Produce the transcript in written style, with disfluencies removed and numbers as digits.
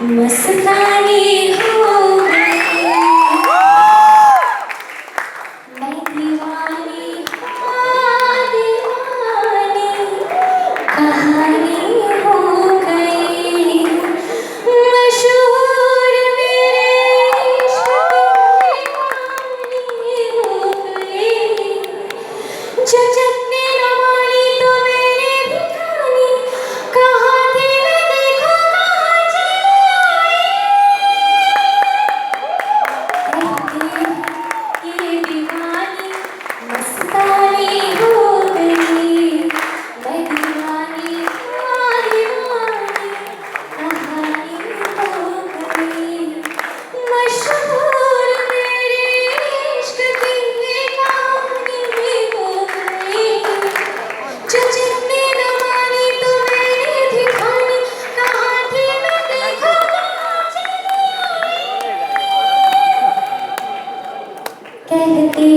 मस्तानी हो गई, मैं दीवानी हाँ दीवानी, कहानी हो गई मशहूर, मेरे इश्क की कहानी हो गई, जो चटने न वाली तो मैंने भी ठानी, कहाँ थी मैं देखो कहाँ चली आई, ये दीवानी मस्तानी हो गई, मैं दीवानी हाँ दीवानी, कहानी हो गई मशहूर, मेरे इश्क की कहानी हो गई, जो जितने न मानी तो मैंने भी ठानी, कहाँ थी मैं देखो कहाँ चली आई, कहते